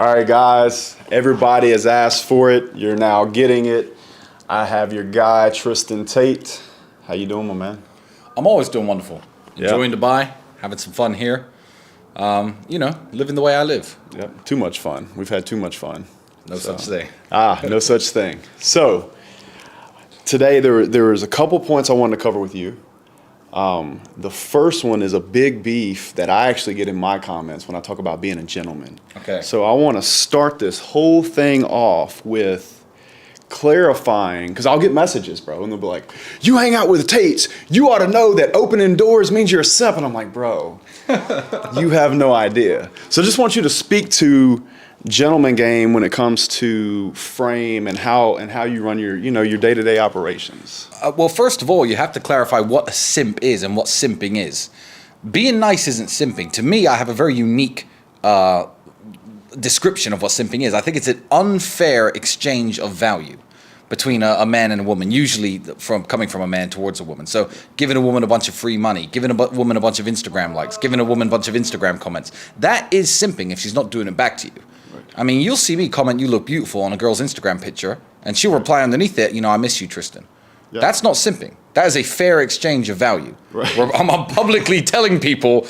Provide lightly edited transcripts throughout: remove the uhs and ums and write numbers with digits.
All right, guys, everybody has asked for it. You're now getting it. I have your guy, Tristan Tate. How you doing, my man? I'm always doing wonderful. Enjoying Dubai, having some fun here. Living the way I live. Yep, too much fun. We've had too much fun. No such thing. No such thing. So, today there was a couple points I wanted to cover with you. The first one is a big beef that I actually get in my comments when I talk about being a gentleman. Okay. So I want to start this whole thing off with clarifying, because I'll get messages, bro, and they'll be like, you hang out with the Tates, you ought to know that opening doors means you're a simp. And I'm like, bro, you have no idea. So I just want you to speak to gentleman game when it comes to frame and how you run your day-to-day operations. Well, first of all, you have to clarify what a simp is and what simping is. Being nice isn't simping. To me, I have a very unique description of what simping is. I think it's an unfair exchange of value between a man and a woman, usually coming from a man towards a woman. So giving a woman a bunch of free money, giving a woman a bunch of Instagram likes, giving a woman a bunch of Instagram comments, that is simping if she's not doing it back to you. I mean, you'll see me comment, you look beautiful on a girl's Instagram picture, and she'll reply underneath it, I miss you, Tristan. Yeah. That's not simping. That is a fair exchange of value. Right. Where I'm publicly telling people,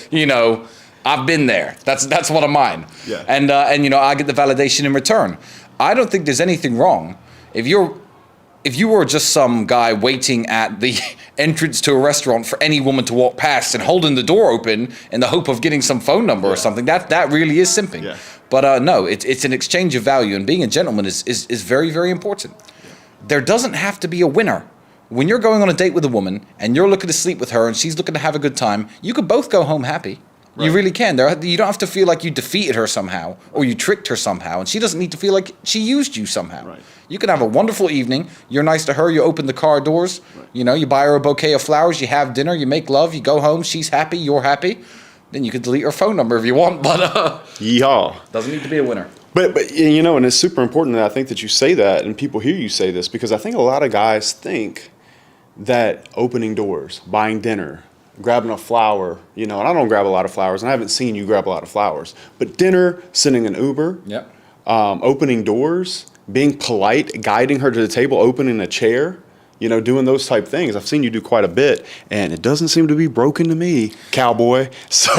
I've been there. That's what I'm mine. Yeah. And I get the validation in return. I don't think there's anything wrong. If you were just some guy waiting at the entrance to a restaurant for any woman to walk past and holding the door open in the hope of getting some phone number or something, that really is simping. Yeah. But no, it's an exchange of value, and being a gentleman is very, very important. Yeah. There doesn't have to be a winner. When you're going on a date with a woman and you're looking to sleep with her and she's looking to have a good time, you could both go home happy. Right. You really can. You don't have to feel like you defeated her somehow or you tricked her somehow, and she doesn't need to feel like she used you somehow. Right. You can have a wonderful evening. You're nice to her. You open the car doors. Right. You buy her a bouquet of flowers. You have dinner. You make love. You go home. She's happy. You're happy. Then you can delete her phone number if you want, but yeehaw. Doesn't need to be a winner. But and it's super important that I think that you say that and people hear you say this, because I think a lot of guys think that opening doors, buying dinner, grabbing a flower, and I don't grab a lot of flowers, and I haven't seen you grab a lot of flowers, but dinner, sending an Uber, yep. Opening doors, being polite, guiding her to the table, opening a chair, doing those type things. I've seen you do quite a bit, and it doesn't seem to be broken to me, cowboy. So,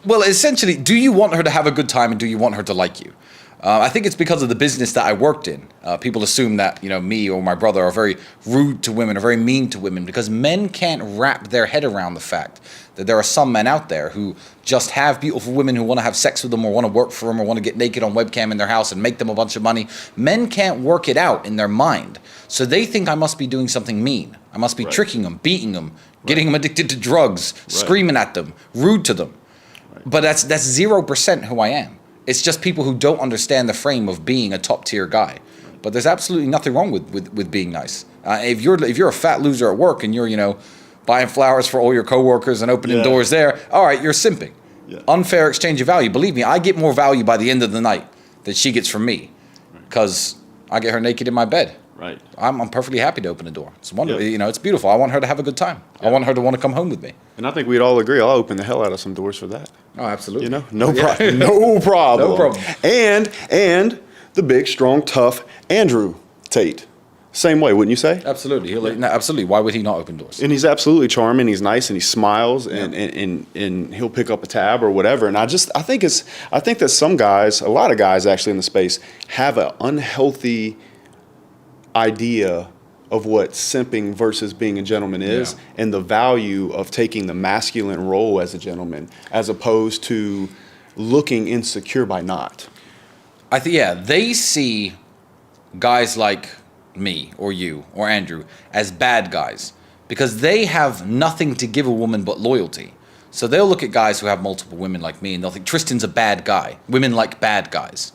well, essentially, do you want her to have a good time and do you want her to like you? I think it's because of the business that I worked in. People assume that, me or my brother are very rude to women or very mean to women, because men can't wrap their head around the fact that there are some men out there who just have beautiful women who want to have sex with them or want to work for them or want to get naked on webcam in their house and make them a bunch of money. Men can't work it out in their mind. So they think I must be doing something mean. I must be tricking them, beating them, getting them addicted to drugs, screaming at them, rude to them. But that's 0% who I am. It's just people who don't understand the frame of being a top tier guy. But there's absolutely nothing wrong with being nice. If you're a fat loser at work and you're buying flowers for all your coworkers and opening doors there, all right, you're simping. Yeah. Unfair exchange of value. Believe me, I get more value by the end of the night than she gets from me, because I get her naked in my bed. Right. I'm perfectly happy to open the door. It's wonderful. It's beautiful. I want her to have a good time. I want her to want to come home with me. And I think we'd all agree, I'll open the hell out of some doors for that. Oh, absolutely. No problem. No problem. No problem. And the big, strong, tough Andrew Tate. Same way, wouldn't you say? Absolutely. Absolutely. Why would he not open doors? And he's absolutely charming. He's nice and he smiles and he'll pick up a tab or whatever. And I think that some guys, a lot of guys actually in the space, have an unhealthy idea of what simping versus being a gentleman is, and the value of taking the masculine role as a gentleman as opposed to looking insecure by not. I think, they see guys like me or you or Andrew as bad guys because they have nothing to give a woman but loyalty. So they'll look at guys who have multiple women like me and they'll think Tristan's a bad guy. Women like bad guys.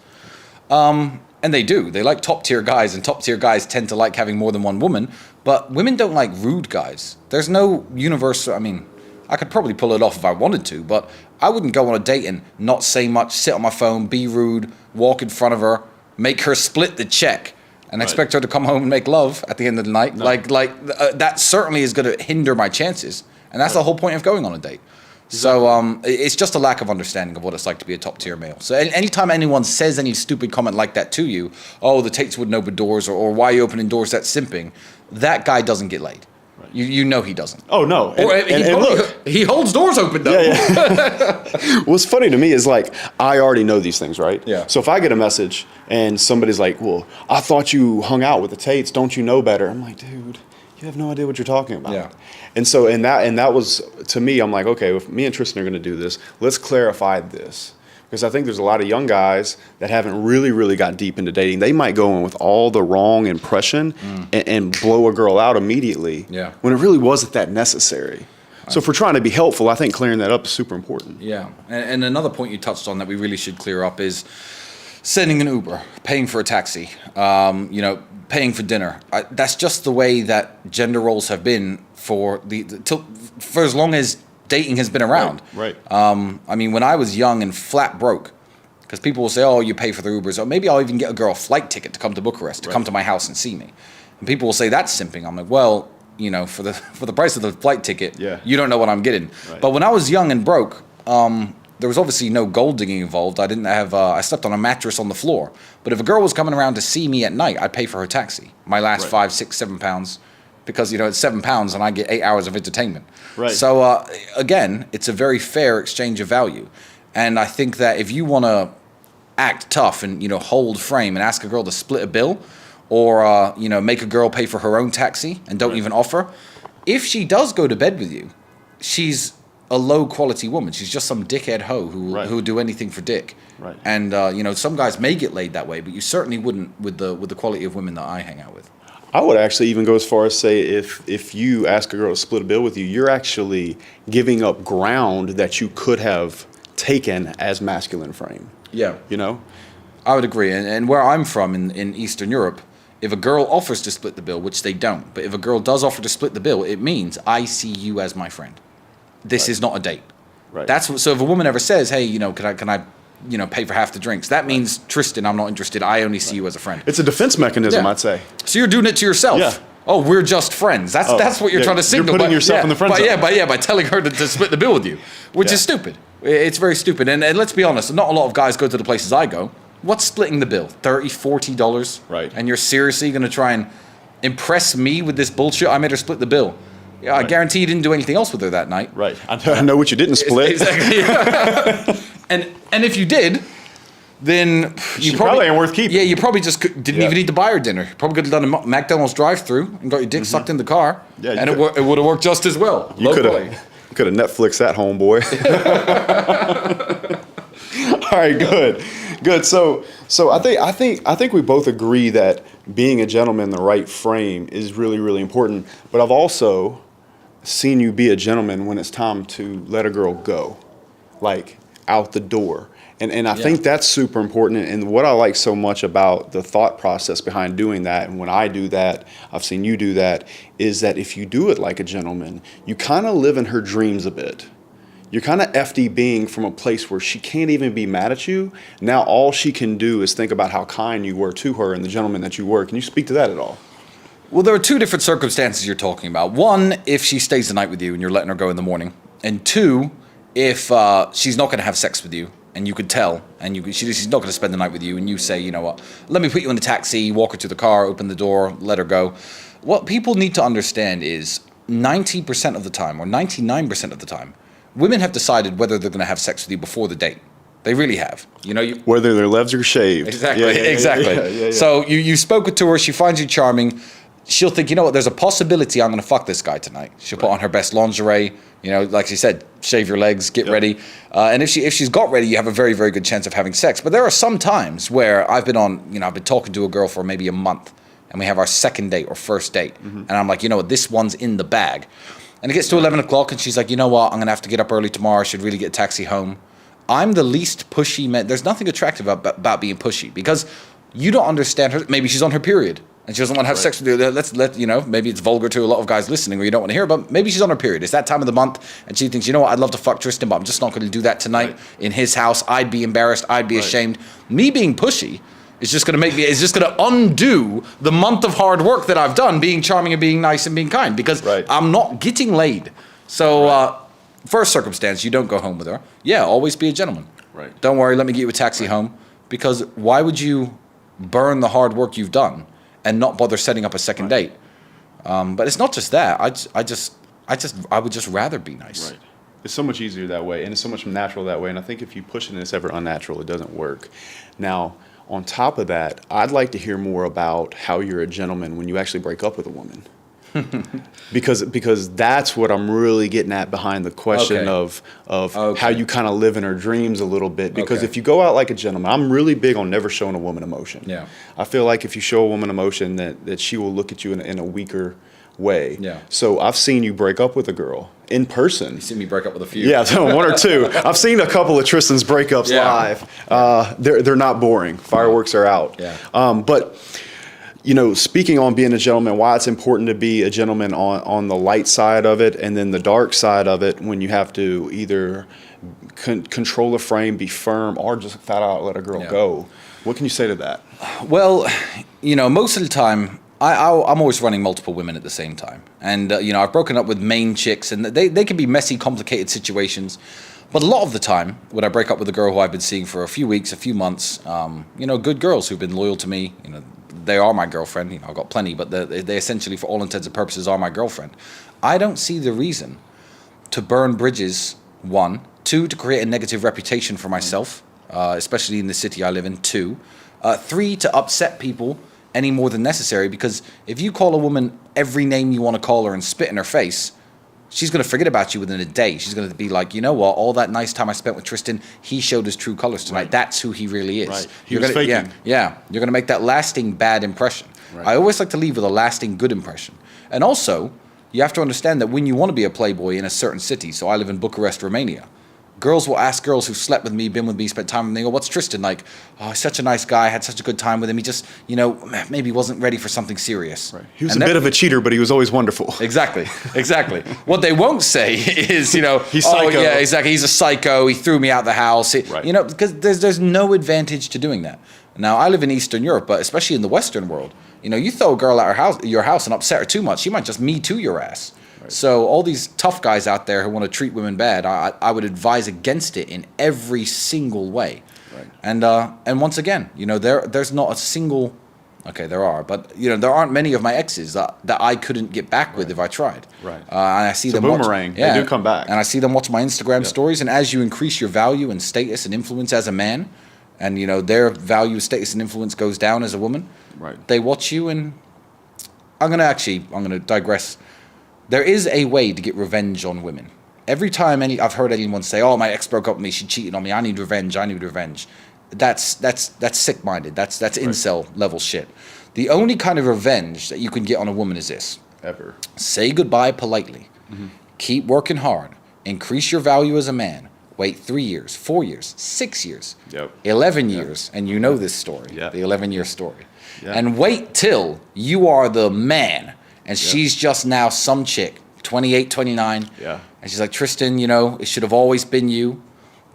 And they do. They like top tier guys, and top tier guys tend to like having more than one woman. But women don't like rude guys. There's no universal. I mean, I could probably pull it off if I wanted to, but I wouldn't go on a date and not say much, sit on my phone, be rude, walk in front of her, make her split the check, and expect her to come home and make love at the end of the night. No. That certainly is going to hinder my chances. And that's the whole point of going on a date. So it's just a lack of understanding of what it's like to be a top tier male. So anytime anyone says any stupid comment like that to you, oh, the Tates wouldn't open doors, or why are you opening dours, that's simping, that guy doesn't get laid. Right. You know he doesn't. Oh, no. And look, he holds doors open, though. Yeah. What's funny to me is, like, I already know these things, right? Yeah. So if I get a message and somebody's like, well, I thought you hung out with the Tates, don't you know better? I'm like, dude, you have no idea what you're talking about. Yeah. And so that was, to me, I'm like, okay, if me and Tristan are going to do this, let's clarify this. Because I think there's a lot of young guys that haven't really got deep into dating. They might go in with all the wrong impression and blow a girl out immediately when it really wasn't that necessary. So if we're trying to be helpful, I think clearing that up is super important. Yeah. And another point you touched on that we really should clear up is sending an Uber, paying for a taxi, paying for dinner. That's just the way that gender roles have been for as long as dating has been around. Right. I mean, when I was young and flat broke, because people will say, oh, you pay for the Ubers, or maybe I'll even get a girl a flight ticket to come to Bucharest, to come to my house and see me. And people will say that's simping. I'm like, well, for the price of the flight ticket, you don't know what I'm getting. Right. But when I was young and broke, there was obviously no gold digging involved. I didn't have. I slept on a mattress on the floor. But if a girl was coming around to see me at night, I'd pay for her taxi. My last 5, 6, 7 pounds, because it's £7 and I get 8 hours of entertainment. Right. So again, it's a very fair exchange of value, and I think that if you want to act tough and hold frame and ask a girl to split a bill, or make a girl pay for her own taxi and don't even offer, if she does go to bed with you, she's a low quality woman. She's just some dickhead hoe who will do anything for dick. Right. And some guys may get laid that way, but you certainly wouldn't with the quality of women that I hang out with. I would actually even go as far as say if you ask a girl to split a bill with you, you're actually giving up ground that you could have taken as masculine frame. Yeah. I would agree. And where I'm from in Eastern Europe, if a girl offers to split the bill, which they don't, but if a girl does offer to split the bill, it means I see you as my friend. This is not a date. Right. So if a woman ever says, hey, can I pay for half the drinks, that means, Tristan, I'm not interested. I only see you as a friend. It's a defense mechanism, I'd say. So you're doing it to yourself. Yeah. Oh, we're just friends. That's what you're trying to signal. You're putting yourself in the friend zone. By telling her to split the bill with you, which is stupid. It's very stupid. And let's be honest, not a lot of guys go to the places I go. What's splitting the bill? $30, $40? Right. And you're seriously going to try and impress me with this bullshit? I made her split the bill. Yeah, I guarantee you didn't do anything else with her that night. Right. I know what you didn't split. Exactly. And if you did, then you probably ain't worth keeping. Yeah, you probably just didn't even need to buy her dinner. You probably could have done a McDonald's drive-through and got your dick sucked in the car. Yeah, and it would have worked just as well. You could have Netflixed that, homeboy. All right, good. So I think we both agree that being a gentleman in the right frame is really important. But I've also seen you be a gentleman when it's time to let a girl go, like out the door. And I think that's super important. And what I like so much about the thought process behind doing that, and when I do that, I've seen you do that, is that if you do it like a gentleman, you kind of live in her dreams a bit. You're kind of FDBing from a place where she can't even be mad at you. Now all she can do is think about how kind you were to her and the gentleman that you were. Can you speak to that at all? Well, there are two different circumstances you're talking about. One, if she stays the night with you and you're letting her go in the morning. And two, if she's not going to have sex with you, and you could tell, and she's not going to spend the night with you, and you say, you know what, let me put you in the taxi, walk her to the car, open the door, let her go. What people need to understand is 90% of the time, or 99% of the time, women have decided whether they're going to have sex with you before the date. They really have. Whether their legs are shaved. Exactly, exactly. So you spoke to her, she finds you charming. She'll think, you know what, there's a possibility I'm going to fuck this guy tonight. She'll put on her best lingerie, like she said, shave your legs, get ready. And if she's got ready, you have a very, very good chance of having sex. But there are some times where I've been talking to a girl for maybe a month, and we have our second date or first date. And I'm like, you know what, this one's in the bag. And it gets to 11 o'clock, and she's like, you know what, I'm going to have to get up early tomorrow. I should really get a taxi home. I'm the least pushy man. There's nothing attractive about being pushy, because you don't understand her. Maybe she's on her period and she doesn't want to have sex with you. Maybe it's vulgar to a lot of guys listening, or you don't want to hear, but maybe she's on her period. It's that time of the month, and she thinks, you know what, I'd love to fuck Tristan, but I'm just not going to do that tonight in his house. I'd be embarrassed. I'd be ashamed. Me being pushy is just going to undo the month of hard work that I've done being charming and being nice and being kind, because I'm not getting laid. So first circumstance, you don't go home with her. Yeah, always be a gentleman. Right. Don't worry, let me get you a taxi home. Because why would you burn the hard work you've done and not bother setting up a second date? But it's not just that. I would just rather be nice. Right. It's so much easier that way, and it's so much natural that way. And I think if you push it and it's ever unnatural, it doesn't work. Now, on top of that, I'd like to hear more about how you're a gentleman when you actually break up with a woman. because that's what I'm really getting at behind the question of how you kind of live in her dreams a little bit. Because if you go out like a gentleman, I'm really big on never showing a woman emotion. Yeah. I feel like if you show a woman emotion, that she will look at you in a weaker way. Yeah. So I've seen you break up with a girl in person. You see me break up with a few. Yeah, so one or two. I've seen a couple of Tristan's breakups live. They're not boring. Fireworks are out. Yeah. But speaking on being a gentleman, why it's important to be a gentleman on the light side of it, and then the dark side of it when you have to either control a frame, be firm, or just flat out let a girl go. What can you say to that? Well, most of the time, I'm always running multiple women at the same time. And, I've broken up with main chicks, and they can be messy, complicated situations. But a lot of the time, when I break up with a girl who I've been seeing for a few weeks, a few months, good girls who've been loyal to me, they are my girlfriend. I've got plenty, but they essentially, for all intents and purposes, are my girlfriend. I don't see the reason to burn bridges, one. Two, to create a negative reputation for myself, especially in the city I live in. Two. Three, to upset people any more than necessary, because if you call a woman every name you want to call her and spit in her face, she's going to forget about you within a day. She's going to be like, you know what, all that nice time I spent with Tristan, he showed his true colors tonight. Right. That's who he really is. Right. He was faking. Yeah. You're going to make that lasting bad impression. Right. I always like to leave with a lasting good impression. And also, you have to understand that when you want to be a playboy in a certain city, so I live in Bucharest, Romania, girls will ask girls who slept with me, been with me, spent time with me, they go, what's Tristan like? Oh, he's such a nice guy, had such a good time with him. He just, maybe wasn't ready for something serious. Right. He was a bit of a cheater, but he was always wonderful. Exactly. What they won't say is, he's psycho. Yeah, exactly. He's a psycho. He threw me out the house. Because there's no advantage to doing that. Now, I live in Eastern Europe, but especially in the Western world, you throw a girl at your house and upset her too much, she might just Me Too your ass. Right. So all these tough guys out there who want to treat women bad, I would advise against it in every single way. Right. And once again, there's not a single, okay, there are, but there aren't many of my exes that I couldn't get back with if I tried. Right. And I see them boomerang. They do come back. And I see them watch my Instagram stories, and as you increase your value and status and influence as a man, and their value, status, and influence goes down as a woman, right, they watch you, and I'm gonna digress. There is a way to get revenge on women. Every time I've heard anyone say, "Oh, my ex broke up with me. She cheated on me. I need revenge. I need revenge." That's sick-minded. That's incel level shit. The only kind of revenge that you can get on a woman is this: ever say goodbye politely, keep working hard, increase your value as a man. Wait 3 years, 4 years, 6 years, 11 years, and you know this story, the 11-year story, and wait till you are the man. And she's just now some chick, 28, 29. Yeah. And she's like, Tristan, it should have always been you.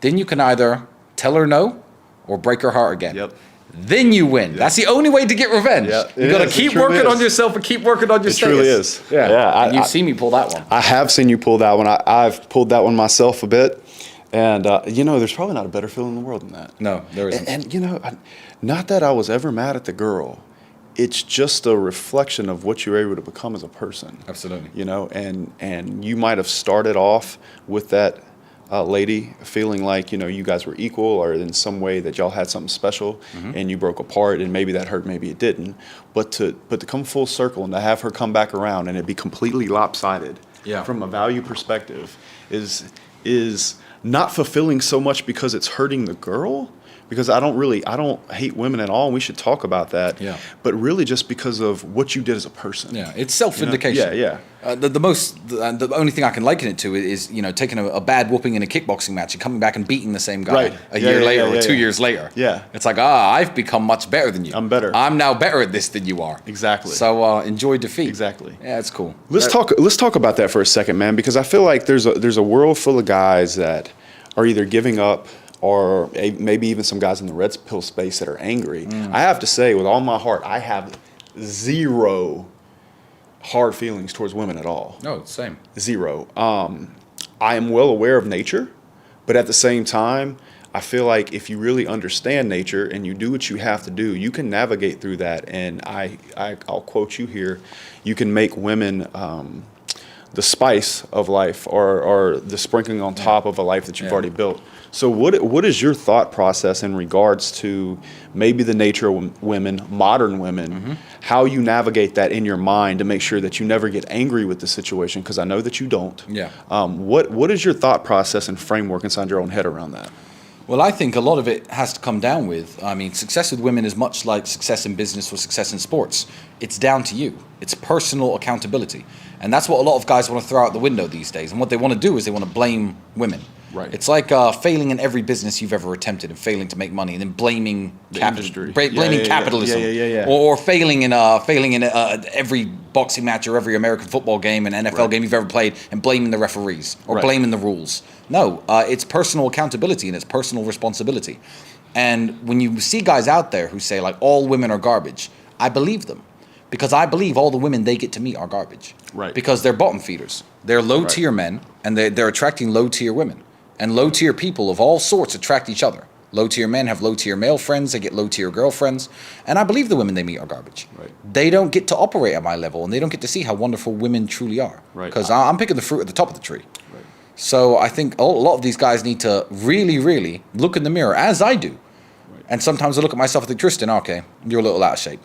Then you can either tell her no or break her heart again. Yep. Then you win. That's the only way to get revenge. Yeah, You got to keep working on yourself and keep working on your status. It truly is. Yeah. And you've seen me pull that one. I have seen you pull that one. I've pulled that one myself a bit. And, there's probably not a better feeling in the world than that. No, there isn't. And not that I was ever mad at the girl. It's just a reflection of what you're able to become as a person. Absolutely. And you might have started off with that lady feeling like, you guys were equal, or in some way that y'all had something special, and you broke apart, and maybe that hurt, maybe it didn't. But to come full circle and to have her come back around and it be completely lopsided from a value perspective is not fulfilling so much because it's hurting the girl. Because I don't hate women at all, and we should talk about that. Yeah. But really just because of what you did as a person. Yeah, it's self-vindication. Yeah. The only thing I can liken it to is taking a bad whooping in a kickboxing match and coming back and beating the same guy a year later or 2 years later. Yeah. It's like, I've become much better than you. I'm better. I'm now better at this than you are. Exactly. So enjoy defeat. Exactly. Yeah, it's cool. Let's talk about that for a second, man, because I feel like there's a world full of guys that are either giving up, or maybe even some guys in the red pill space that are angry. I have to say, with all my heart, I have zero hard feelings towards women at all. No, same. Zero. I am well aware of nature, but at the same time, I feel like if you really understand nature and you do what you have to do, you can navigate through that. And I'll quote you here: you can make women the spice of life, or the sprinkling on top of a life that you've already built. So what is your thought process in regards to maybe the nature of women, modern women, how you navigate that in your mind to make sure that you never get angry with the situation? Because I know that you don't. Yeah. What is your thought process and framework inside your own head around that? Well, I think a lot of it has to come down with, success with women is much like success in business or success in sports. It's down to you. It's personal accountability. And that's what a lot of guys want to throw out the window these days. And what they want to do is they want to blame women. Right. It's like failing in every business you've ever attempted and failing to make money, and then blaming industry. blaming capitalism, or failing in every boxing match or every American football game and NFL game you've ever played, and blaming the referees or blaming the rules. No, it's personal accountability and it's personal responsibility. And when you see guys out there who say like all women are garbage, I believe them. Because I believe all the women they get to meet are garbage. Right. Because they're bottom feeders. They're low-tier men, and they're attracting low-tier women. And low-tier people of all sorts attract each other. Low-tier men have low-tier male friends. They get low-tier girlfriends. And I believe the women they meet are garbage. Right. They don't get to operate at my level, and they don't get to see how wonderful women truly are. Right. Because I'm picking the fruit at the top of the tree. Right. So I think a lot of these guys need to really, really look in the mirror, as I do. Right. And sometimes I look at myself and think, Tristan, okay, you're a little out of shape.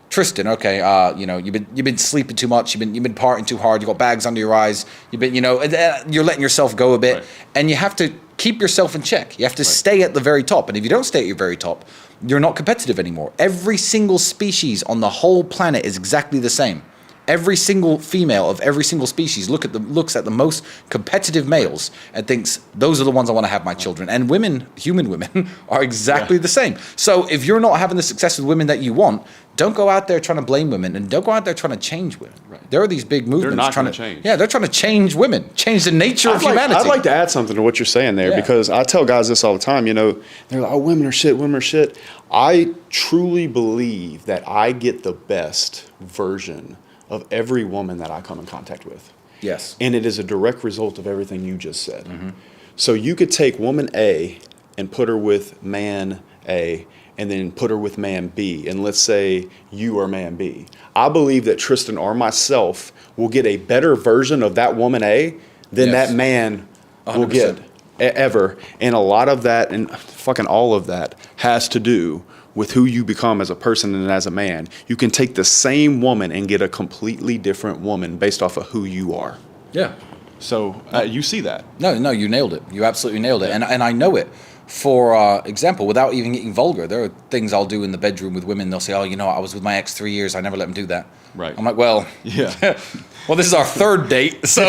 Tristan, okay, you've been sleeping too much, you've been partying too hard, you got bags under your eyes, you're letting yourself go a bit, and you have to keep yourself in check. You have to stay at the very top, and if you don't stay at your very top, you're not competitive anymore. Every single species on the whole planet is exactly the same. Every single female of every single species looks at the most competitive males and thinks, those are the ones I want to have my children. And women, human women, are exactly the same. So if you're not having the success with women that you want, don't go out there trying to blame women, and don't go out there trying to change women. Right. There are these big movements not trying to to change. Yeah, they're trying to change women, change the nature of humanity. I'd like to add something to what you're saying there, because I tell guys this all the time. They're like, "Oh, women are shit. Women are shit." I truly believe that I get the best version of every woman that I come in contact with. Yes. And it is a direct result of everything you just said. So you could take woman A and put her with man A, and then put her with man B, and let's say you are man B. I believe that Tristan or myself will get a better version of that woman A than that man 100%. Will get ever. And a lot of that, and fucking all of that, has to do with who you become as a person and as a man. You can take the same woman and get a completely different woman based off of who you are. Yeah. So you see that. No, you nailed it. You absolutely nailed it. And I know it. For example, without even getting vulgar, there are things I'll do in the bedroom with women. They'll say, "Oh, I was with my ex 3 years. I never let him do that." Right. I'm like, well, well, this is our third date, so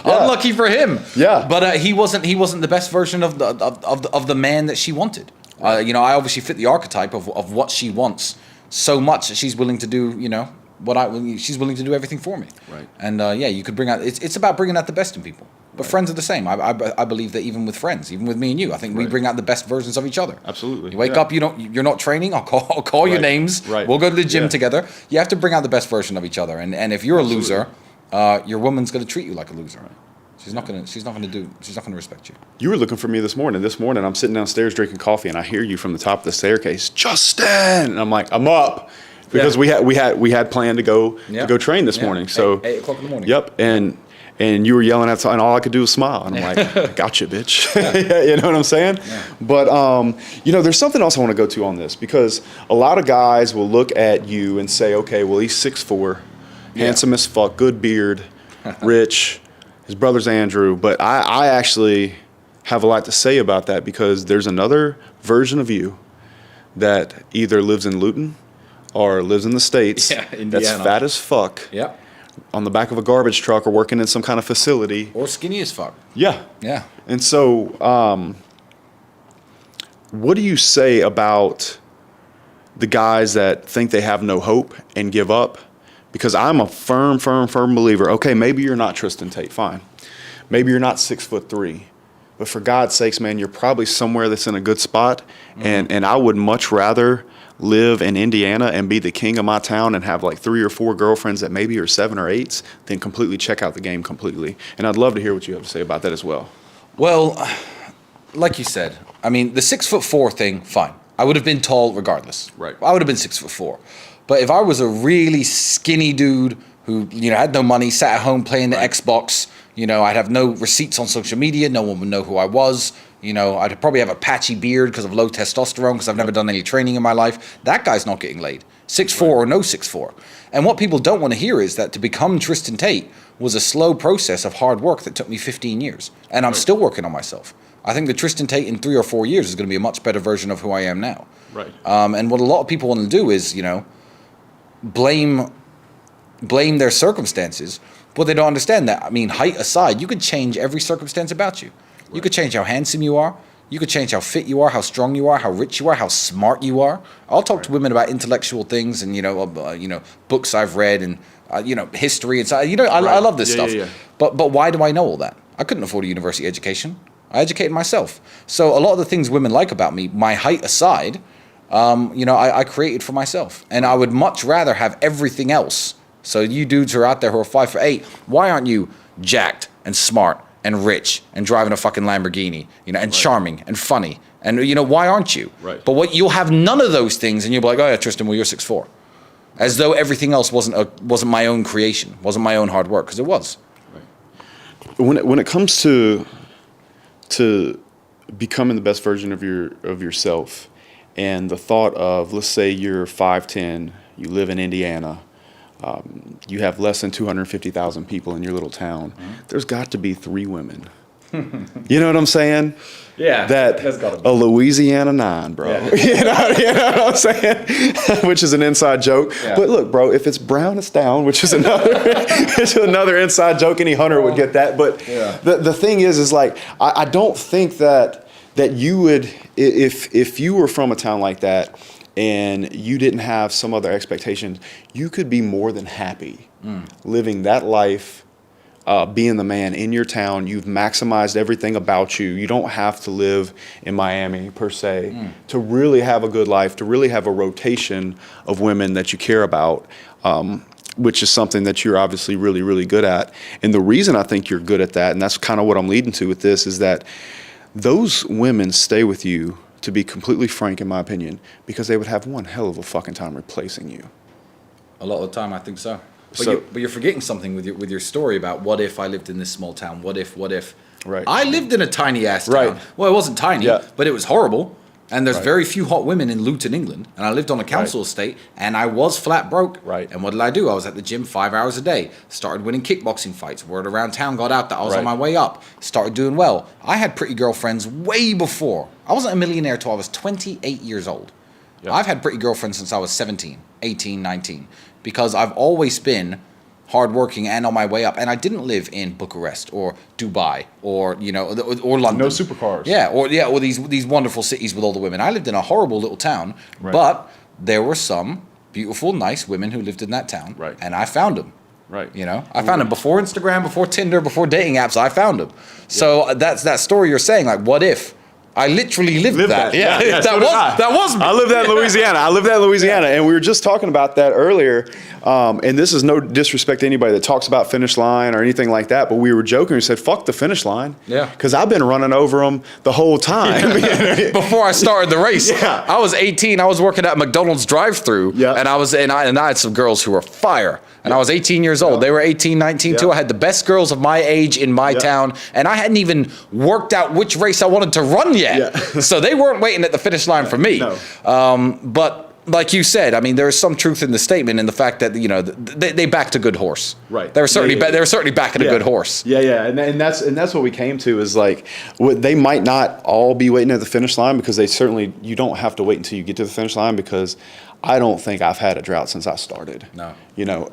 unlucky for him. Yeah. But he wasn't the best version of the man that she wanted. I obviously fit the archetype of what she wants so much that she's willing to do. She's willing to do everything for me. Right. And you could bring out. It's about bringing out the best in people. But friends are the same. I believe that even with friends, even with me and you, I think we bring out the best versions of each other. Absolutely. You wake up, you're not training. I'll call your names. Right. We'll go to the gym together. You have to bring out the best version of each other. And if you're a loser, your woman's going to treat you like a loser. Right. She's not going to respect you. You were looking for me this morning. This morning, I'm sitting downstairs drinking coffee, and I hear you from the top of the staircase, "Justin!" And I'm like, "I'm up," because we had planned to go train this morning. So 8 o'clock in the morning. Yep. And you were yelling at, and all I could do was smile. And I'm like, "I got you, bitch." You know what I'm saying? Yeah. But there's something else I want to go to on this, because a lot of guys will look at you and say, "Okay, well, he's 6'4", handsome as fuck, good beard, rich." His brother's Andrew, but I actually have a lot to say about that, because there's another version of you that either lives in Luton or lives in the States that's fat as fuck on the back of a garbage truck or working in some kind of facility. Or skinny as fuck. Yeah. Yeah. And so what do you say about the guys that think they have no hope and give up? Because I'm a firm believer. Okay, maybe you're not Tristan Tate, fine. Maybe you're not 6'3", but for God's sakes, man, you're probably somewhere that's in a good spot. And I would much rather live in Indiana and be the king of my town and have like 3 or 4 girlfriends that maybe are 7 or 8s than completely check out the game completely. And I'd love to hear what you have to say about that as well. Well, like you said, I mean, the 6'4" thing, fine. I would have been tall regardless. Right. I would have been 6'4". But if I was a really skinny dude who, had no money, sat at home playing the Xbox, I'd have no receipts on social media, no one would know who I was. I'd probably have a patchy beard because of low testosterone because I've never done any training in my life. That guy's not getting laid. 6'4" or no 6'4". And what people don't want to hear is that to become Tristan Tate was a slow process of hard work that took me 15 years. And I'm still working on myself. I think the Tristan Tate in 3 or 4 years is going to be a much better version of who I am now. Right. And what a lot of people want to do is, blame their circumstances, but they don't understand that. I mean, height aside, you could change every circumstance about you. You could change how handsome you are. You could change how fit you are, how strong you are, how rich you are, how smart you are. I'll talk to women about intellectual things and books I've read and history and so I love this stuff. Yeah. But why do I know all that? I couldn't afford a university education. I educated myself. So a lot of the things women like about me, my height aside, I created for myself, and I would much rather have everything else. So you dudes who are out there who are 5'8", why aren't you jacked and smart and rich and driving a fucking Lamborghini, and charming and funny, and why aren't you? Right. But you'll have none of those things, and you'll be like, oh yeah, Tristan, well you're 6'4", as though everything else wasn't my own creation, wasn't my own hard work, because it was. Right. When it comes to becoming the best version of yourself, and the thought of, let's say you're 5'10", you live in Indiana. You have less than 250,000 people in your little town. There's got to be 3 women. You know what I'm saying? Yeah, that's gotta be. A Louisiana 9, bro. Yeah. you know what I'm saying? Which is an inside joke. Yeah. But look, bro, if it's brown, it's down, which is another inside joke. Any hunter would get that. But the thing is like, I don't think that you would, if you were from a town like that, and you didn't have some other expectations, you could be more than happy living that life, being the man in your town. You've maximized everything about you. You don't have to live in Miami, per se, to really have a good life, to really have a rotation of women that you care about, which is something that you're obviously really, really good at. And the reason I think you're good at that, and that's kind of what I'm leading to with this, is that those women stay with you, to be completely frank, in my opinion, because they would have one hell of a fucking time replacing you. A lot of the time, I think so. But you're forgetting something with your story about what if I lived in this small town? What if? Right. I lived in a tiny ass town. Right. Well, it wasn't tiny, but it was horrible. And there's Right. very few hot women in Luton, England. And I lived on a council estate, and I was flat broke. Right. And what did I do? I was at the gym 5 hours a day. Started winning kickboxing fights. Word around town got out that I was on my way up. Started doing well. I had pretty girlfriends way before. I wasn't a millionaire till I was 28 years old. Yep. I've had pretty girlfriends since I was 17, 18, 19. Because I've always been hardworking and on my way up. And I didn't live in Bucharest or Dubai or London. No supercars. Or these wonderful cities with all the women. I lived in a horrible little town, but there were some beautiful, nice women who lived in that town. Right. And I found them. Right. I found them before Instagram, before Tinder, before dating apps. I found them. So that's that story you're saying. Like, what if? I literally lived that. Yeah, that was me. I lived that in Louisiana. And we were just talking about that earlier. And this is no disrespect to anybody that talks about finish line or anything like that, but we were joking. We said, fuck the finish line. Yeah. Because I've been running over them the whole time. Before I started the race. Yeah. I was 18. I was working at McDonald's drive-thru. Yeah. And I had some girls who were fire. And I was 18 years old. They were 18, 19 too. I had the best girls of my age in my town. And I hadn't even worked out which race I wanted to run yet. Yeah. So they weren't waiting at the finish line for me. No. But like you said, I mean, there is some truth in the statement in the fact that, they backed a good horse. Right. They were certainly backing a good horse. Yeah. And that's what we came to, is like, they might not all be waiting at the finish line, because you don't have to wait until you get to the finish line, because I don't think I've had a drought since I started. No.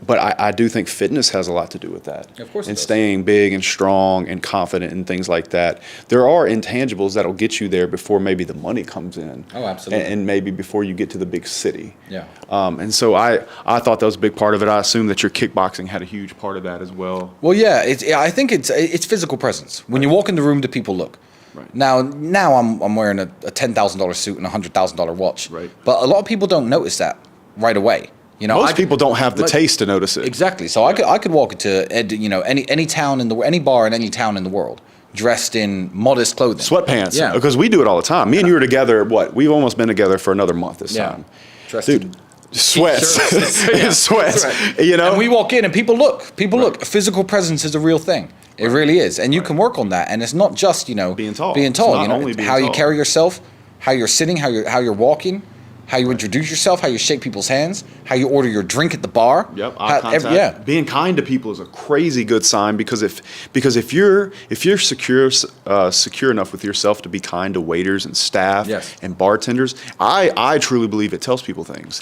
But I do think fitness has a lot to do with that. Of course it and does. staying big and strong and confident and things like that. There are intangibles that'll get you there before maybe the money comes in. Oh, absolutely. And maybe before you get to the big city. Yeah. And so I thought that was a big part of it. I assume that your kickboxing had a huge part of that as well. Well, yeah. I think it's physical presence. When you walk in the room, do people look? Right. Now I'm wearing a $10,000 suit and a $100,000 watch. Right. But a lot of people don't notice that right away. You know, Most people don't have the taste to notice it. Exactly. So I could walk into any town any bar in any town in the world dressed in modest clothing, Sweatpants. Yeah. Because we do it all the time. Me and you are together. We've almost been together for another month this time. Dressed Dude. in Sweats. t-shirts. Yeah. Sweats. Right. You know? And we walk in and people look. Look. Physical presence is a real thing. It really is. And you can work on that. And it's not just, being tall. Being tall. It's not only being how you tall. carry yourself, how you're sitting, how you're walking, how you introduce yourself, how you shake people's hands, how you order your drink at the bar. Yep, eye contact. Being kind to people is a crazy good sign because if you're secure enough with yourself to be kind to waiters and staff Yes. and bartenders, I truly believe it tells people things,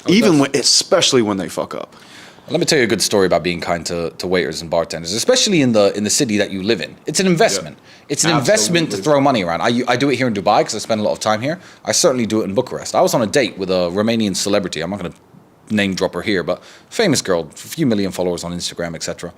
especially when they fuck up. Let me tell you a good story about being kind to waiters and bartenders, especially in the city that you live in. It's an investment. Yeah. It's an investment to throw money around. I do it here in Dubai because I spend a lot of time here. I certainly do it in Bucharest. I was on a date with a Romanian celebrity. I'm not going to name drop her here, but famous girl, a few million followers on Instagram, etc.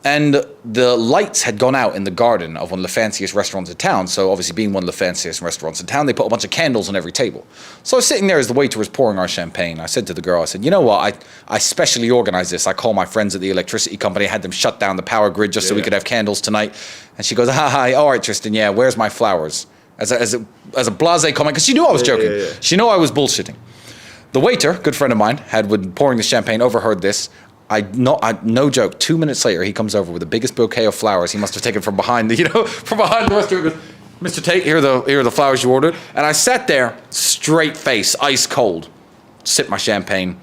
And the lights had gone out in the garden of one of the fanciest restaurants in town. So obviously being one of the fanciest restaurants in town, they put a bunch of candles on every table. So I was sitting there as the waiter was pouring our champagne. I said to the girl, I said, you know what, I specially organized this. I called my friends at the electricity company. I had them shut down the power grid just so we could have candles tonight. And she goes, hi, all right, Tristan, yeah, where's my flowers? As a blasé comment, because she knew I was joking. Yeah. She knew I was bullshitting. The waiter, good friend of mine, had been pouring the champagne, overheard this. No joke. 2 minutes later, he comes over with the biggest bouquet of flowers. He must have taken from behind the restaurant. Mr. Tate, here are the flowers you ordered. And I sat there, straight face, ice cold, sipped my champagne.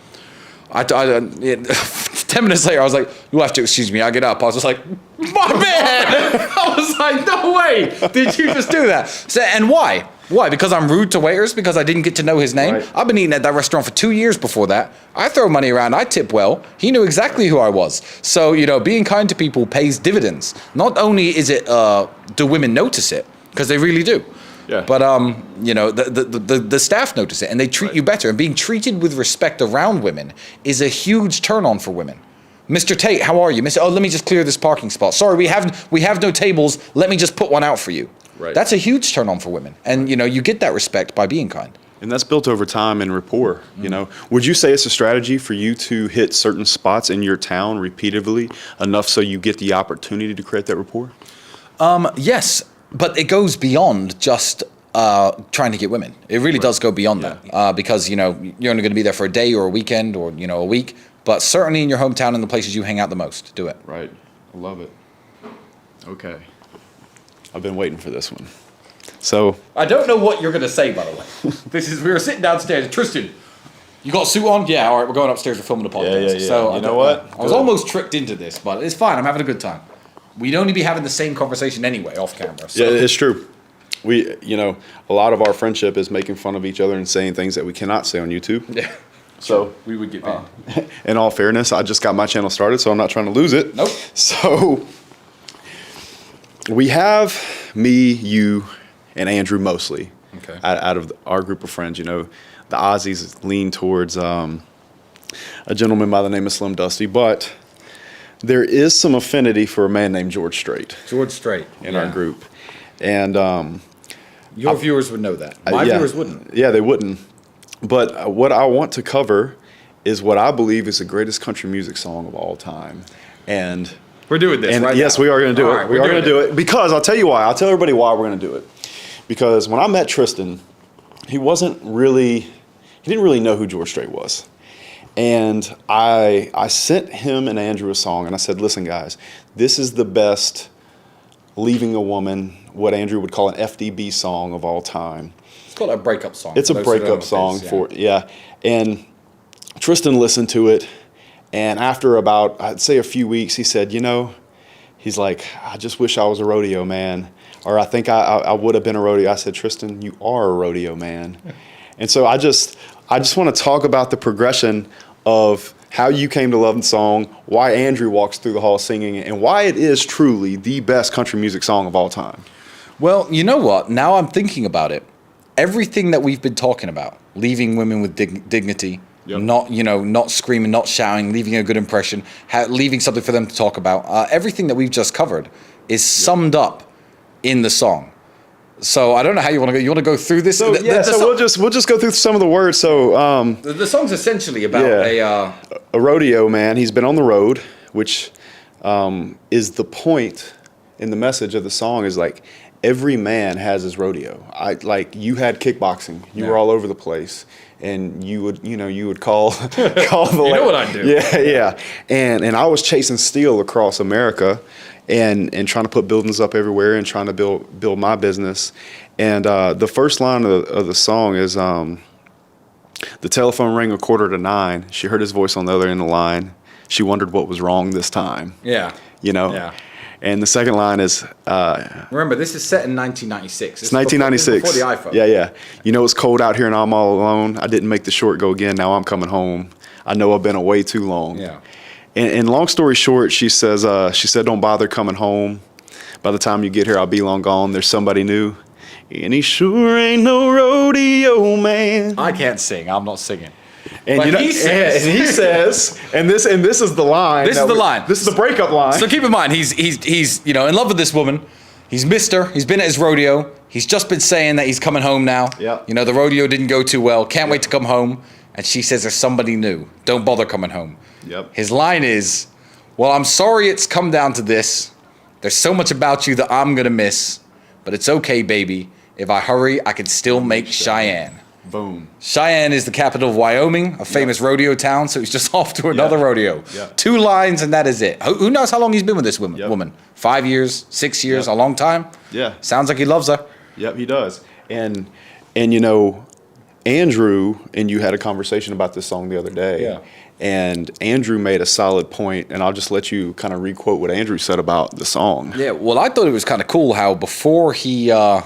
10 minutes later, I was like, "You have to excuse me." I get up. I was just like, "My man!" I was like, "No way! Did you just do that?" So, and why? Why? Because I'm rude to waiters? Because I didn't get to know his name? Right. I've been eating at that restaurant for 2 years before that. I throw money around. I tip well. He knew exactly who I was. So, being kind to people pays dividends. Not only is it, do women notice it, because they really do. Yeah. But, the staff notice it, and they treat you better. And being treated with respect around women is a huge turn-on for women. Mr. Tate, how are you? Let me just clear this parking spot. Sorry, we have no tables. Let me just put one out for you. Right. That's a huge turn-on for women. And, you get that respect by being kind. And that's built over time and rapport, Would you say it's a strategy for you to hit certain spots in your town repeatedly enough so you get the opportunity to create that rapport? Yes, but it goes beyond just trying to get women. It really does go beyond that because, you're only going to be there for a day or a weekend or, a week. But certainly in your hometown and the places you hang out the most, do it. Right. I love it. Okay. I've been waiting for this one. So I don't know what you're going to say, by the way. We were sitting downstairs. Tristan, you got a suit on? Yeah, all right, we're going upstairs to film the podcast. Yeah. So You know what? I was almost tricked into this, but it's fine. I'm having a good time. We'd only be having the same conversation anyway off camera. So. Yeah, it's true. We, a lot of our friendship is making fun of each other and saying things that we cannot say on YouTube. Yeah. So we would get banned. In all fairness, I just got my channel started, so I'm not trying to lose it. Nope. So we have me, you, and Andrew mostly. Okay. Out of our group of friends, the Aussies lean towards a gentleman by the name of Slim Dusty, but there is some affinity for a man named George Strait George Strait in our group. And your viewers would know that. My viewers wouldn't. Yeah, they wouldn't. But what I want to cover is what I believe is the greatest country music song of all time. And we're doing this right yes, now. we are going to do All it. right, we are going to do it because I'll tell you why. I'll tell everybody why we're going to do it. Because when I met Tristan, he didn't really know who George Strait was. And I sent him and Andrew a song, and I said, listen, guys, this is the best leaving a woman, what Andrew would call an FDB song of all time. It's called a breakup song. It's a breakup song And Tristan listened to it, and after about, I'd say a few weeks, he said, he's like, I just wish I was a rodeo man, or I think I would have been a rodeo. I said, Tristan, you are a rodeo man. And so I just want to talk about the progression of how you came to love the song, why Andrew walks through the hall singing it, and why it is truly the best country music song of all time. Well, you know what? Now I'm thinking about it. Everything that we've been talking about, leaving women with dignity, not screaming, not shouting, leaving a good impression, leaving something for them to talk about, everything that we've just covered is summed up in the song. So I don't know how you want to go. You want to go through this? So we'll just go through some of the words. So the song's essentially about a rodeo man. He's been on the road, which is the point in the message of the song is like every man has his rodeo. You had kickboxing. You were all over the place, and you would call the. You know what I do? Yeah. And I was chasing steel across America. And trying to put buildings up everywhere and trying to build my business. And the first line of the song is, the telephone rang 8:45. She heard his voice on the other end of the line. She wondered what was wrong this time. Yeah. Yeah. And the second line is... remember, this is set in 1996. It's 1996. Before the iPhone. Yeah. It's cold out here and I'm all alone. I didn't make the short go again. Now I'm coming home. I know I've been away too long. Yeah. And long story short, she said, don't bother coming home. By the time you get here, I'll be long gone. There's somebody new. And he sure ain't no rodeo man. I can't sing. I'm not singing. And he says, and this is the line. This is the line. This is the breakup line. So keep in mind, he's in love with this woman. He's missed her. He's been at his rodeo. He's just been saying that he's coming home now. Yeah. The rodeo didn't go too well. Can't wait to come home. And she says there's somebody new. Don't bother coming home. Yep. His line is, well, I'm sorry it's come down to this. There's so much about you that I'm going to miss. But it's okay, baby. If I hurry, I can still make Cheyenne. Boom. Cheyenne is the capital of Wyoming, a famous rodeo town. So he's just off to another rodeo. Yep. 2 lines and that is it. Who knows how long he's been with this woman? 5 years, 6 years, a long time? Yeah. Sounds like he loves her. Yep, he does. And Andrew and you had a conversation about this song the other day. Yeah. And Andrew made a solid point, and I'll just let you kind of re-quote what Andrew said about the song. Yeah, well, I thought it was kind of cool how before he, there's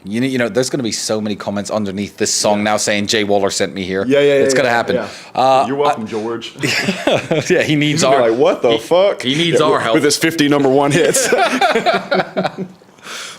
going to be so many comments underneath this song now saying Jay Waller sent me here. Yeah. It's going to happen. Yeah. You're welcome, George. Yeah, he needs our... like, what the fuck? He needs our help. With his 50 number one hits.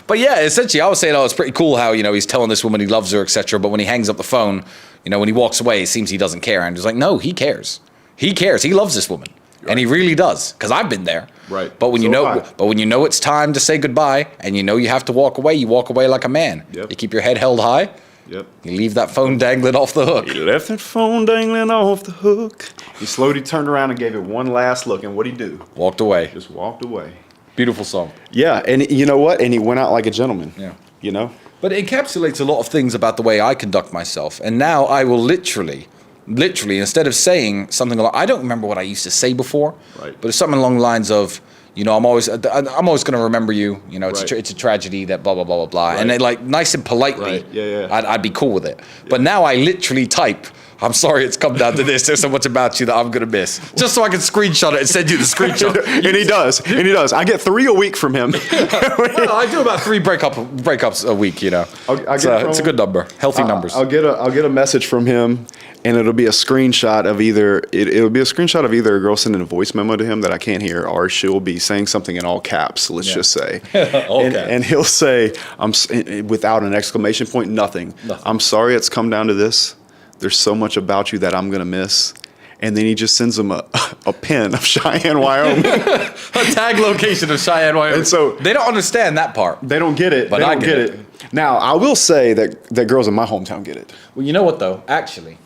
But yeah, essentially, I was saying, it's pretty cool how, he's telling this woman he loves her, etc. But when he hangs up the phone, when he walks away, it seems he doesn't care. And he's like, no, he cares. He cares. He loves this woman. Right. And he really does. Because I've been there. Right. But when you know it's time to say goodbye and you have to walk away, you walk away like a man. Yep. You keep your head held high. Yep. You leave that phone dangling off the hook. He left that phone dangling off the hook. He slowly turned around and gave it one last look. And what'd he do? Walked away. Just walked away. Beautiful song. Yeah. And you know what? And he went out like a gentleman. Yeah. But it encapsulates a lot of things about the way I conduct myself. And now I will literally, instead of saying something like, I don't remember what I used to say before, right. But it's something along the lines of, I'm always going to remember you. It's a tragedy that blah, blah, blah, blah, blah. Right. And then nice and politely, right. I'd be cool with it. Yeah. But now I literally type, I'm sorry it's come down to this. There's so much about you that I'm going to miss. Just so I can screenshot it and send you the screenshot. And he does. I get 3 a week from him. Well, I do about 3 breakups a week, it's a good number. Healthy numbers. I'll get a message from him, and it'll be a screenshot of either a girl sending a voice memo to him that I can't hear, or she'll be saying something in all caps, let's just say. And he'll say, without an exclamation point, nothing. I'm sorry it's come down to this. There's so much about you that I'm going to miss. And then he just sends him a pin of Cheyenne, Wyoming. A tag location of Cheyenne, Wyoming. And so they don't understand that part. They don't get it. But I get it. Now, I will say that girls in my hometown get it. Well, you know what, though? Actually,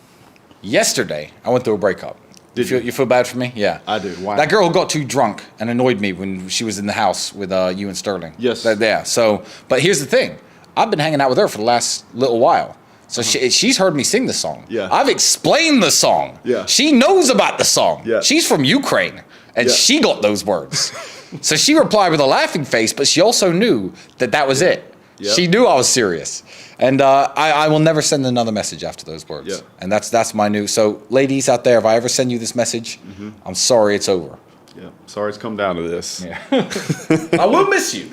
yesterday, I went through a breakup. You feel bad for me? Yeah. I do. Why? That girl got too drunk and annoyed me when she was in the house with you and Sterling. Yes. Yeah. So, but here's the thing. I've been hanging out with her for the last little while. So she's heard me sing the song. Yeah. I've explained the song. Yeah. She knows about the song. Yeah. She's from Ukraine, and she got those words. So she replied with a laughing face, but she also knew that was it. Yeah. She knew I was serious. And I will never send another message after those words. Yeah. And that's my new. So ladies out there, if I ever send you this message, I'm sorry it's over. Yeah, sorry it's come down to this. Yeah. I will miss you.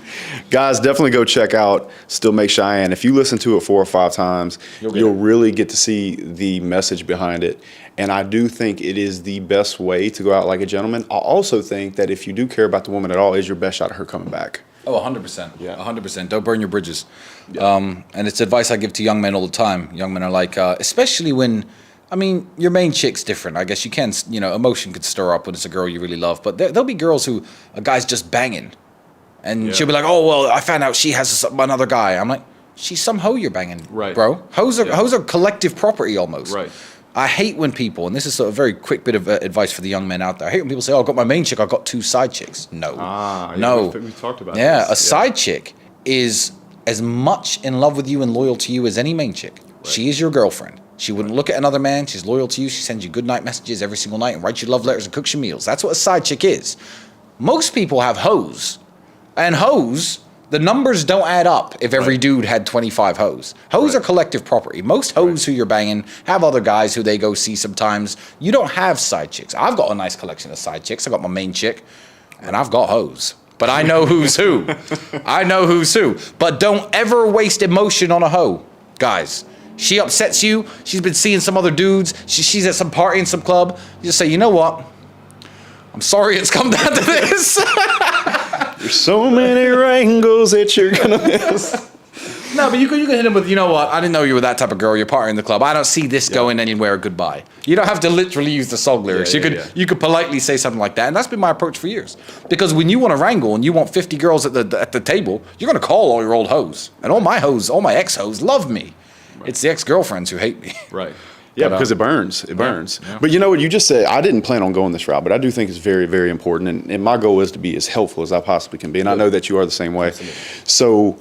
Guys, definitely go check out Still Make Cheyenne. If you listen to it 4 or 5 times, you'll really get to see the message behind it. And I do think it is the best way to go out like a gentleman. I also think that if you do care about the woman at all, is your best shot at her coming back. Oh, 100%. Yeah. 100%. Don't burn your bridges. Yeah. And it's advice I give to young men all the time. Young men are like, especially when, your main chick's different. I guess you can, emotion could stir up when it's a girl you really love. But there'll be girls who a guy's just banging. And she'll be like, oh, well, I found out she has another guy. I'm like, she's some hoe you're banging, Right. bro. Hoes are collective property almost. Right. I hate when people, and this is a very quick bit of advice for the young men out there. I hate when people say, "Oh, I got my main chick, I got 2 side chicks." No, no. We talked about Yeah, this. a side chick is as much in love with you and loyal to you as any main chick. Right. She is your girlfriend. She wouldn't look at another man. She's loyal to you. She sends you good night messages every single night and writes you love letters and cooks you meals. That's what a side chick is. Most people have hoes, and hoes. The numbers don't add up if every dude had 25 hoes. Hoes are collective property. Most hoes who you're banging have other guys who they go see sometimes. You don't have side chicks. I've got a nice collection of side chicks. I got my main chick, and I've got hoes. But I know who's who. I know who's who. But don't ever waste emotion on a hoe, guys. She upsets you. She's been seeing some other dudes. She's at some party in some club. You just say, you know what? I'm sorry it's come down to this. There's so many wrangles that you're gonna miss. No, but you can hit him with, you know what? I didn't know you were that type of girl. You're partying in the club. I don't see this going anywhere. Goodbye. You don't have to literally use the song lyrics. You could politely say something like that, and that's been my approach for years. Because when you want to wrangle and you want 50 girls at the table, you're gonna call all your old hoes, and all my hoes, all my ex hoes, love me. Right. It's the ex girlfriends who hate me. Right. Yeah, but, because it burns. It burns. Yeah. But you know what? You just said, I didn't plan on going this route, but I do think it's very, very important. And my goal is to be as helpful as I possibly can be. And I know that you are the same way. Absolutely. So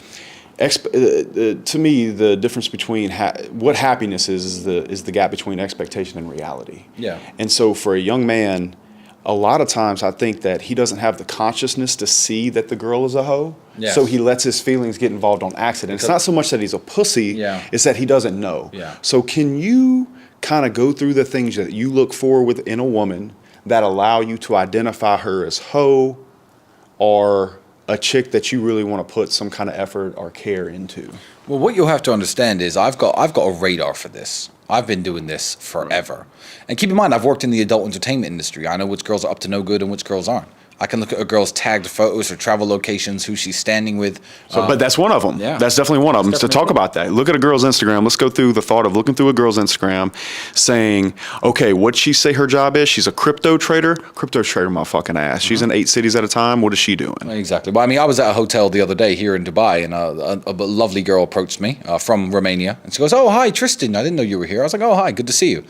to me, the difference between what happiness is the gap between expectation and reality. Yeah. And so for a young man, a lot of times I think that he doesn't have the consciousness to see that the girl is a hoe. Yes. So he lets his feelings get involved on accident. It's not so much that he's a pussy, it's that he doesn't know. Yeah. So can you kind of go through the things that you look for within a woman that allow you to identify her as hoe or a chick that you really want to put some kind of effort or care into? Well, what you'll have to understand is I've got a radar for this. I've been doing this forever. And keep in mind, I've worked in the adult entertainment industry. I know which girls are up to no good and which girls aren't. I can look at a girl's tagged photos, her travel locations, who she's standing with. But that's one of them. Yeah. That's definitely one of them. To talk about that, look at a girl's Instagram. Let's go through the thought of looking through a girl's Instagram, saying, okay, what'd she say her job is? She's a crypto trader. Crypto trader, my fucking ass. She's in 8 cities at a time. What is she doing? Exactly. Well, I mean, I was at a hotel the other day here in Dubai, and a lovely girl approached me from Romania, and she goes, "Oh, hi, Tristan. I didn't know you were here." I was like, "Oh, hi. Good to see you."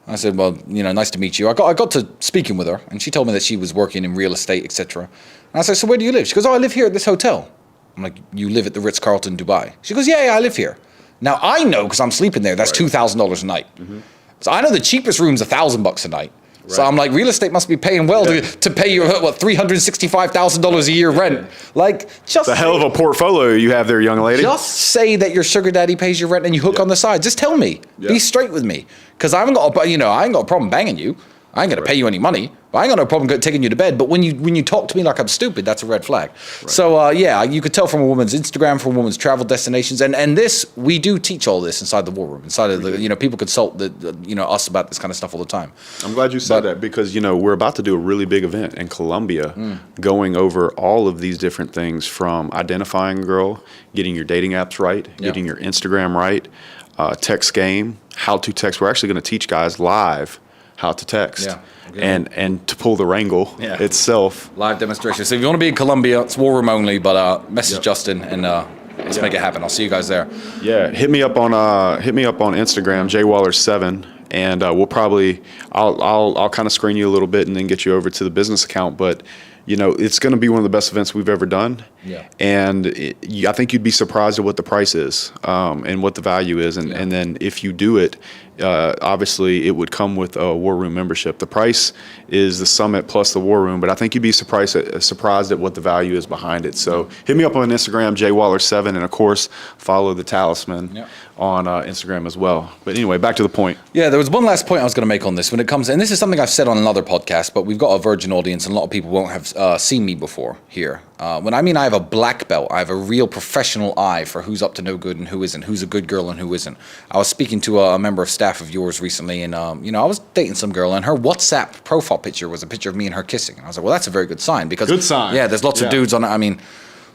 I said, well, nice to meet you. I got to speaking with her, and she told me that she was working in real estate, etc. And I said, so where do you live? She goes, oh, I live here at this hotel. I'm like, you live at the Ritz-Carlton, Dubai? She goes, yeah, I live here. Now, I know, because I'm sleeping there, that's $2,000 a night. Mm-hmm. So I know the cheapest room's $1,000 a night. Right. So I'm like, real estate must be paying well to pay you, $365,000 a year rent. Like, just the hell of a portfolio you have there, young lady. Just say that your sugar daddy pays your rent and you hook on the side. Just tell me. Be straight with me. Because I ain't got a problem banging you. I ain't gonna pay you any money. I ain't got no problem taking you to bed. But when you talk to me like I'm stupid, that's a red flag. Right. So you could tell from a woman's Instagram, from a woman's travel destinations, and this we do teach all this inside the war room. Inside of the people consult us about this kind of stuff all the time. I'm glad you said that because we're about to do a really big event in Colombia, going over all of these different things from identifying a girl, getting your dating apps right, getting your Instagram right, text game, how to text. We're actually going to teach guys live how to text and to pull the wrangle itself. Live demonstration. So if you want to be in Colombia, it's war room only, but message Justin and let's make it happen. I'll see you guys there. Yeah, hit me up on Instagram, jwaller7, and we'll probably I'll kind of screen you a little bit and then get you over to the business account, but it's going to be one of the best events we've ever done. Yeah. And I think you'd be surprised at what the price is and what the value is. And then if you do it, obviously it would come with a War Room membership. The price is the summit plus the War Room, but I think you'd be surprised at what the value is behind it. So hit me up on Instagram, jwaller7, and of course follow the Talisman on Instagram as well. But anyway, back to the point. Yeah, there was one last point I was going to make on this when it comes, and this is something I've said on another podcast, but we've got a virgin audience and a lot of people won't have seen me before here. When I mean I have a black belt, I have a real professional eye for who's up to no good and who isn't, who's a good girl and who isn't. I was speaking to a member of staff of yours recently, and I was dating some girl, and her WhatsApp profile picture was a picture of me and her kissing. And I was like, well, that's a very good sign because good sign. Yeah, there's lots of dudes on it. I mean,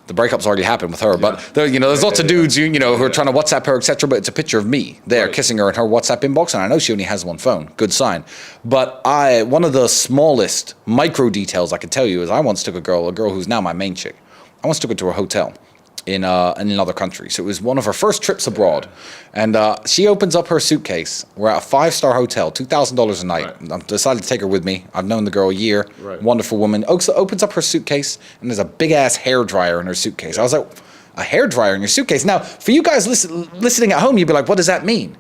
the breakup's already happened with her, but there's lots of dudes who are trying to WhatsApp her, etc. But it's a picture of me there kissing her in her WhatsApp inbox, and I know she only has one phone. Good sign. But one of the smallest micro details I could tell you is I once took a girl who's now my main chick. I once took her to a hotel, in another country. So it was one of her first trips abroad. And she opens up her suitcase. We're at a 5-star hotel, $2,000 a night. Right. I've decided to take her with me. I've known the girl a year. Right. Wonderful woman. Opens up her suitcase, and there's a big-ass hairdryer in her suitcase. I was like, a hairdryer in your suitcase? Now, for you guys listening at home, you'd be like, what does that mean?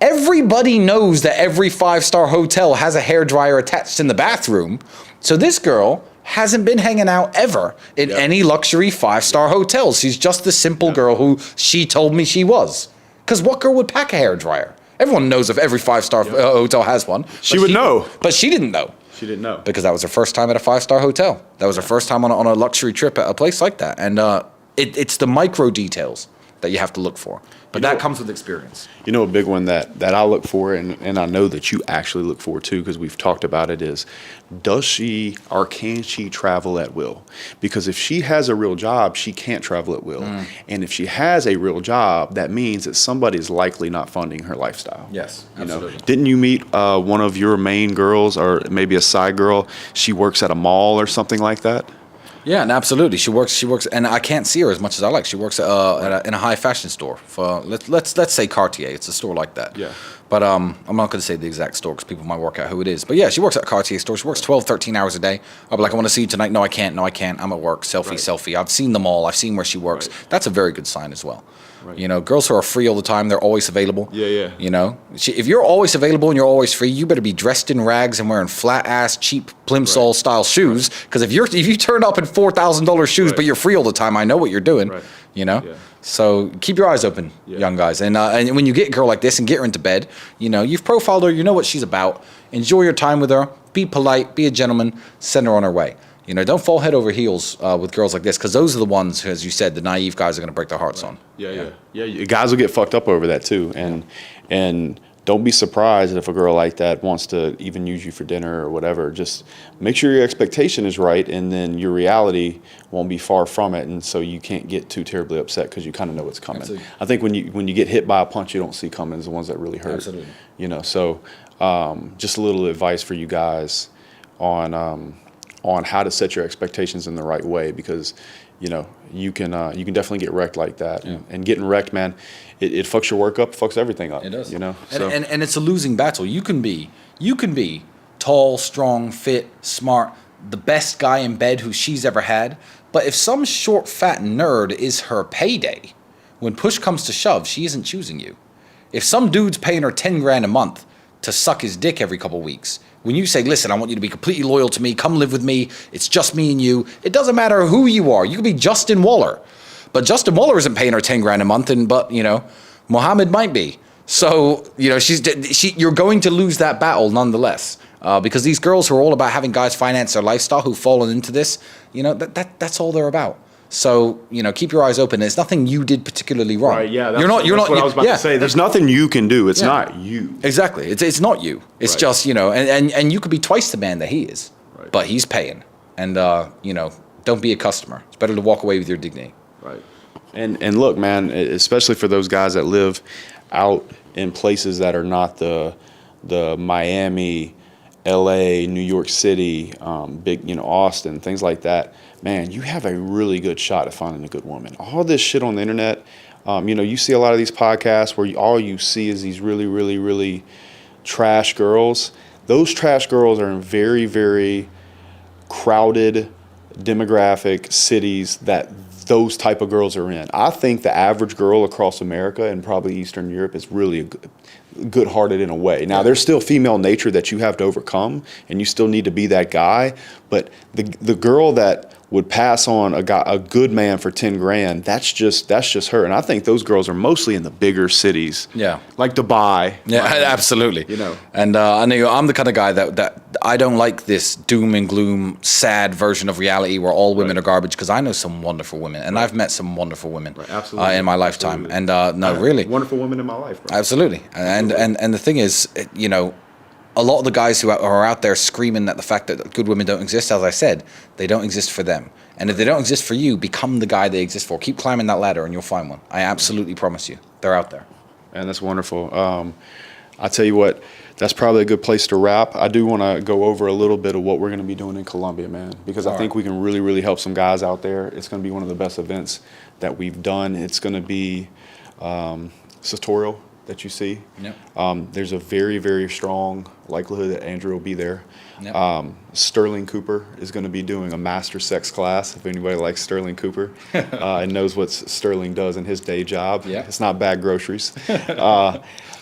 Everybody knows that every 5-star hotel has a hairdryer attached in the bathroom. So this girl hasn't been hanging out ever in any luxury 5-star hotels. She's just the simple girl who she told me she was. Because what girl would pack a hairdryer? Everyone knows if every 5-star hotel has one. She would know. But she didn't know. She didn't know. Because that was her first time at a 5-star hotel. That was her first time on a luxury trip at a place like that. And it's the micro details that you have to look for. But that comes with experience. You know, a big one that I look for, and I know that you actually look for too, because we've talked about it, is does she or can she travel at will? Because if she has a real job, she can't travel at will. And if she has a real job, that means that somebody's likely not funding her lifestyle. Yes, absolutely. You know, didn't you meet one of your main girls, or maybe a side girl? She works at a mall or something like that? Yeah, and absolutely. She works, and I can't see her as much as I like. She works in a high fashion store for let's say Cartier. It's a store like that. Yeah. But I'm not going to say the exact store because people might work out who it is. But yeah, she works at a Cartier store. She works 12, 13 hours a day. I'll be like, I want to see you tonight. No, I can't. No, I can't. I'm at work. Selfie. I've seen them all. I've seen where she works. Right. That's a very good sign as well. Right. You know, girls who are free all the time, they're always available. Yeah. You know, if you're always available and you're always free, you better be dressed in rags and wearing flat ass, cheap plimsoll style shoes. Because if you turn up in $4,000 shoes, but you're free all the time, I know what you're doing. Right. You know, so keep your eyes open, young guys. And when you get a girl like this and get her into bed, you know, you've profiled her, you know what she's about. Enjoy your time with her. Be polite. Be a gentleman. Send her on her way. You know, don't fall head over heels with girls like this, because those are the ones, as you said, the naive guys are going to break their hearts on. Yeah. Guys will get fucked up over that too, and don't be surprised if a girl like that wants to even use you for dinner or whatever. Just make sure your expectation is right, and then your reality won't be far from it, and so you can't get too terribly upset because you kind of know what's coming. Absolutely. I think when you get hit by a punch you don't see coming is the ones that really hurt. Absolutely. You know, so just a little advice for you guys on how to set your expectations in the right way, because you know you can definitely get wrecked like that, and getting wrecked, man, it fucks your work up, fucks everything up. It does. You know, and it's a losing battle. You can be tall, strong, fit, smart, the best guy in bed who she's ever had, but if some short fat nerd is her payday, when push comes to shove, she isn't choosing you. If some dude's paying her $10,000 a month to suck his dick every couple weeks, when you say, listen, I want you to be completely loyal to me, come live with me, it's just me and you, it doesn't matter who you are. You could be Justin Waller. But Justin Waller isn't paying her $10,000 a month, but, you know, Muhammad might be. So, you know, you're going to lose that battle nonetheless. Because these girls who are all about having guys finance their lifestyle, who've fallen into this, you know, that's all they're about. So, you know, keep your eyes open. There's nothing you did particularly wrong. Right, yeah. That's what I was about to say. There's nothing you can do. It's not you. Exactly. It's not you. It's just, you know, and you could be twice the man that he is. Right. But he's paying. And, you know, don't be a customer. It's better to walk away with your dignity. Right. And look, man, especially for those guys that live out in places that are not the Miami, LA, New York City, big, you know, Austin, things like that, man, you have a really good shot at finding a good woman. All this shit on the internet, you know, you see a lot of these podcasts where all you see is these really, really, really trash girls. Those trash girls are in very, very crowded demographic cities that those type of girls are in. I think the average girl across America and probably Eastern Europe is really good-hearted in a way. Now, there's still female nature that you have to overcome, and you still need to be that guy. But the girl that would pass on a good man for $10,000, that's just her. And I think those girls are mostly in the bigger cities. Yeah, like Dubai. Yeah, absolutely. You know, and I know I'm the kind of guy that I don't like this doom and gloom, sad version of reality where all women are garbage. Because I know some wonderful women, and I've met some wonderful women in my lifetime. And really wonderful women in my life. Bro. Absolutely. And the thing is, you know, a lot of the guys who are out there screaming at the fact that good women don't exist, as I said, they don't exist for them. And if they don't exist for you, become the guy they exist for. Keep climbing that ladder and you'll find one. I absolutely promise you. They're out there. And that's wonderful. I tell you what, that's probably a good place to wrap. I do want to go over a little bit of what we're going to be doing in Colombia, man, because I think we can really, really help some guys out there. It's going to be one of the best events that we've done. It's going to be sartorial that you see. Yep. There's a very, very strong likelihood that Andrew will be there. Yep. Sterling Cooper is going to be doing a master sex class. If anybody likes Sterling Cooper and knows what Sterling does in his day job, Yeah. It's not bag groceries.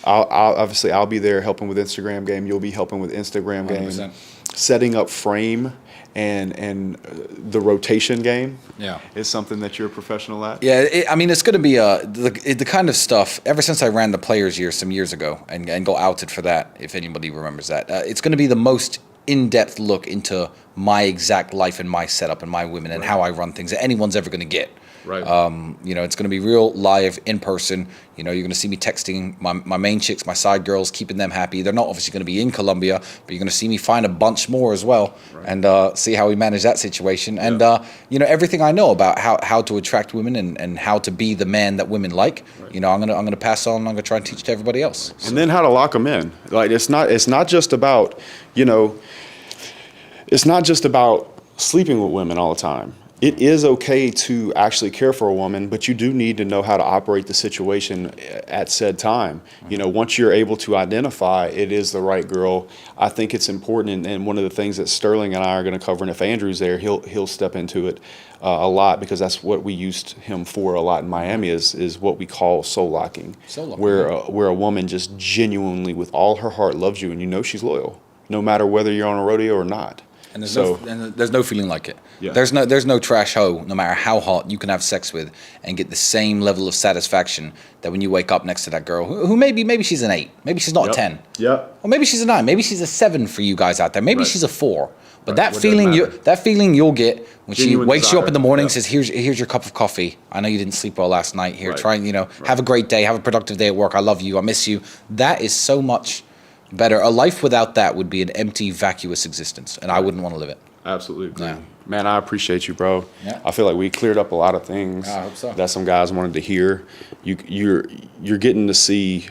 I'll be there helping with Instagram game. You'll be helping with Instagram game, 100%. setting up frame and the rotation game. Yeah. Is something that you're a professional at. Yeah, I mean, it's going to be the kind of stuff. Ever since I ran the Players Year some years ago and got outed for that, if anybody remembers that, it's going to be the most in-depth look into my exact life and my setup and my women and how I run things that anyone's ever going to get. Right. It's going to be real live in person. You're going to see me texting my main chicks, my side girls, keeping them happy. They're not obviously going to be in Colombia, but you're going to see me find a bunch more as well, and see how we manage that situation. And everything I know about how to attract women and how to be the man that women like. I'm gonna pass on. I'm gonna try and teach to everybody else. So. And then how to lock them in. Like it's not just about it's not just about sleeping with women all the time. It is okay to actually care for a woman, but you do need to know how to operate the situation at said time. Once you're able to identify it is the right girl, I think it's important. And one of the things that Sterling and I are going to cover, and if Andrew's there, he'll step into it a lot, because that's what we used him for a lot in Miami is what we call soul locking, where a woman just genuinely, with all her heart, loves you, and she's loyal, no matter whether you're on a rodeo or not. And there's no feeling like it. Yeah. There's no trash hoe, no matter how hot you can have sex with and get the same level of satisfaction that when you wake up next to that girl who maybe she's an 8, maybe she's not a 10. Yep. Or maybe she's a 9, maybe she's a 7 for you guys out there. Maybe she's a 4. But that What feeling doesn't you'll get when Genuine she wakes you up desire. in the morning, Yep. says, here's your cup of coffee. I know you didn't sleep well last night. Here, Right. try and have a great day, have a productive day at work. I love you, I miss you. That is so much better. A life without that would be an empty, vacuous existence, and I wouldn't want to live it. Absolutely agree. Yeah. Man, I appreciate you, bro. Yeah. I feel like we cleared up a lot of things I hope so. that some guys wanted to hear. You're getting to see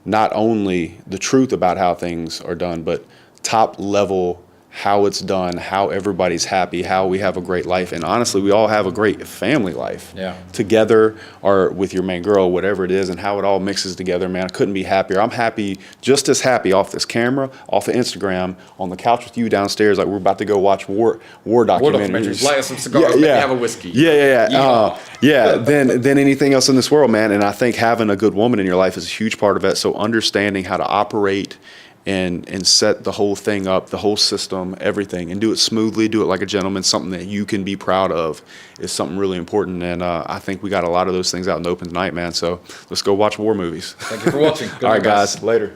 not only the truth about how things are done, but top level how it's done, how everybody's happy, how we have a great life. And honestly, we all have a great family life together or with your main girl, whatever it is, and how it all mixes together, man. I couldn't be happier. I'm happy, just as happy off this camera, off of Instagram, on the couch with you downstairs, like we're about to go watch war documentaries. Light us some cigars, maybe have a whiskey. Yeah. Than anything else in this world, man. And I think having a good woman in your life is a huge part of it. So understanding how to operate and set the whole thing up, the whole system, everything, and do it smoothly, do it like a gentleman, something that you can be proud of is something really important. And I think we got a lot of those things out in the open tonight, man. So let's go watch war movies. Thank you for watching. Good All night, right, guys. Later.